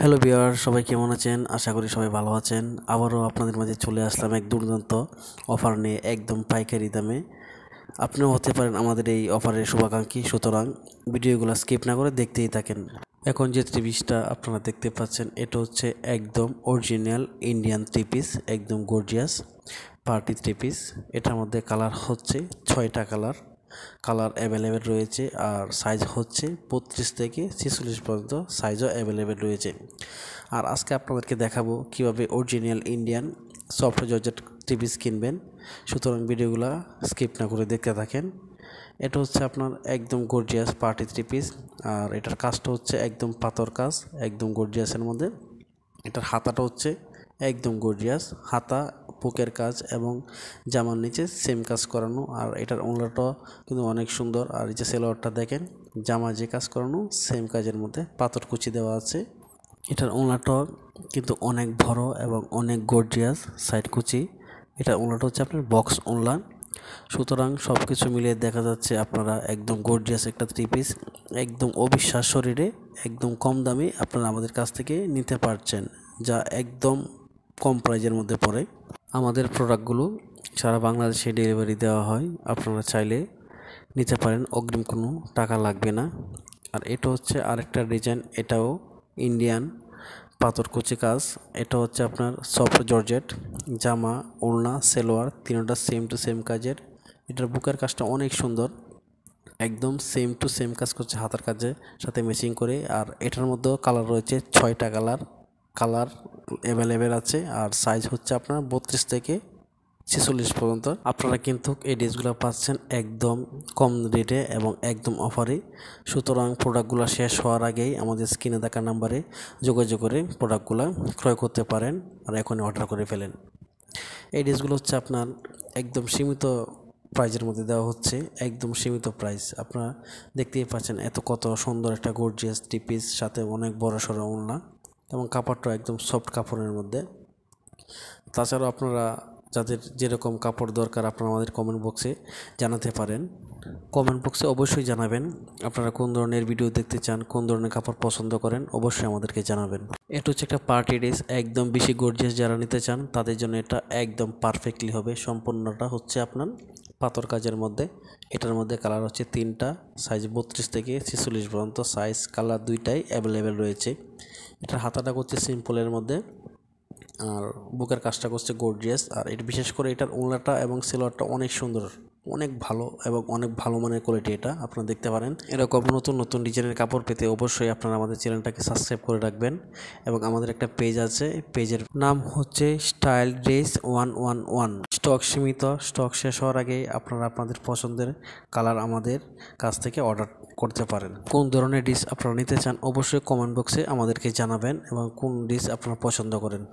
Hello viewer, সবাই কেমন আছেন? আশা করি সবাই ভালো আছেন। আবারও আপনাদের মাঝে চলে আসলাম এক দুর্দান্ত অফার নিয়ে, একদম পাইকারি দামে। আপনিও হতে পারেন আমাদের এই অফারের শুভাকাঙ্ক্ষী, সুতরাং ভিডিওগুলো স্কিপ না করে দেখতেই থাকেন। এখন যে থ্রি পিসটা আপনারা দেখতে পাচ্ছেন, এটা হচ্ছে একদম অরিজিনাল ইন্ডিয়ান থ্রি পিস, একদম গর্জিয়াস পার্টি থ্রি পিস। এটার মধ্যে কালার হচ্ছে 6টা কালার অ্যাভেলেবেল রয়েছে, আর সাইজ হচ্ছে 32 থেকে 46 পর্যন্ত সাইজও অ্যাভেলেবেল রয়েছে। আর আজকে আপনাদেরকে দেখাবো কিভাবে original Indian soft georgette three piece কিনবেন, সুতরাং ভিডিওগুলো স্কিপ না করে দেখতে থাকেন। এটা হচ্ছে আপনার একদম গর্জিয়াস পার্টি থ্রি পিস, আর এটার কাজটা হচ্ছে একদম পাথর কাজ, একদম গর্জিয়াসের মধ্যে। এটার হাতাটা হচ্ছে একদম গর্জিয়াস হাতা, বুকের কাজ এবং জামার নিচে সেম কাজ করানো। আর এটার ওড়নাটাও কিন্তু অনেক সুন্দর। আর এই যে সেলোয়ারটা দেখেন, জামা যে কাজ করানো সেম কাজের মধ্যে পাথর কুচি দেওয়া আছে। এটার ওড়নাটাও কিন্তু অনেক বড় এবং অনেক গর্জিয়াস সাইড কুচি। এটার ওড়নাটা হচ্ছে আপনার বক্স ওড়না। সুতরাং সব কিছু মিলিয়ে দেখা যাচ্ছে আপনারা একদম গর্জিয়াস একটা থ্রি পিস, একদম অবিশ্বাস শরীরে, একদম কম দামে আপনারা আমাদের কাছ থেকে নিতে পারছেন, যা একদম কম প্রাইজের মধ্যে পড়ে। আমাদের প্রোডাক্টগুলো সারা বাংলাদেশে ডেলিভারি দেওয়া হয়, আপনারা চাইলে নিতে পারেন, অগ্রিম কোনো টাকা লাগবে না। আর এটা হচ্ছে আরেকটা ডিজাইন, এটাও ইন্ডিয়ান পাথরকুচি কাজ। এটা হচ্ছে আপনার সফট জর্জেট, জামা, ওড়না, সেলোয়ার তিনটা সেম টু সেম কাজের। এটার বুকের কাজটা অনেক সুন্দর, একদম সেম টু সেম কাজ করছে হাতার কাজের সাথে ম্যাচিং করে। আর এটার মধ্যেও কালার রয়েছে 6টা কালার অ্যাভেলেবেল আছে। আর সাইজ হচ্ছে আপনার 32 থেকে 46 পর্যন্ত। আপনারা কিন্তু এই ড্রেসগুলো পাচ্ছেন একদম কম রেটে এবং একদম অফারে। সুতরাং প্রোডাক্টগুলো শেষ হওয়ার আগেই আমাদের স্ক্রিনে দেখা নাম্বারে যোগাযোগ করে প্রোডাক্টগুলো ক্রয় করতে পারেন, আর এখনই অর্ডার করে ফেলেন। এই ড্রেসগুলো হচ্ছে আপনার একদম সীমিত প্রাইজের মধ্যে দেওয়া হচ্ছে, একদম সীমিত প্রাইস। আপনারা দেখতেই পাচ্ছেন কত সুন্দর একটা গর্জিয়াস থ্রি পিস, সাথে অনেক বড় সড়ো ওড়না এবং কাপড়টা একদম সফট কাপড়ের মধ্যে। তাছাড়াও আপনারা যাদের যেরকম কাপড় দরকার আপনারা আমাদের কমেন্ট বক্সে জানাতে পারেন। কমেন্ট বক্সে অবশ্যই জানাবেন আপনারা কোন ধরনের ভিডিও দেখতে চান, কোন ধরনের কাপড় পছন্দ করেন, অবশ্যই আমাদেরকে জানাবেন। এটা হচ্ছে একটা পার্টি ড্রেস, একদম বেশি গর্জিয়াস যারা নিতে চান তাদের জন্য এটা একদম পারফেক্টলি হবে। সম্পূর্ণটা হচ্ছে আপনার পাথর কাজের মধ্যে। এটার মধ্যে কালার হচ্ছে 3টা, সাইজ 32 থেকে 46 পর্যন্ত সাইজ, কালার দুইটাই অ্যাভেলেবেল রয়েছে। এটার হাতাটা করছে সিম্পলের মধ্যে, আর বুকের কাজটা করছে গর্জিয়াস। আর এটা বিশেষ করে এটার ওড়নাটা এবং সেলোয়ারটা অনেক সুন্দর, অনেক ভালো এবং অনেক ভালো মানের কোয়ালিটি। এটা আপনারা দেখতে পারেন। এরকম নতুন নতুন ডিজাইনের কাপড় পেতে অবশ্যই আপনারা আমাদের চ্যানেলটাকে সাবস্ক্রাইব করে রাখবেন। এবং আমাদের একটা পেজ আছে, পেজের নাম হচ্ছে স্টাইল ড্রেস 111। স্টক সীমিত, স্টক শেষ হওয়ার আগে আপনারা আপনাদের পছন্দের কালার আমাদের কাছ থেকে অর্ডার করতে পারেন। কোন ধরনের ড্রেস আপনারা নিতে চান অবশ্যই কমেন্ট বক্সে আমাদেরকে জানাবেন, এবং কোন ড্রেস আপনারা পছন্দ করেন।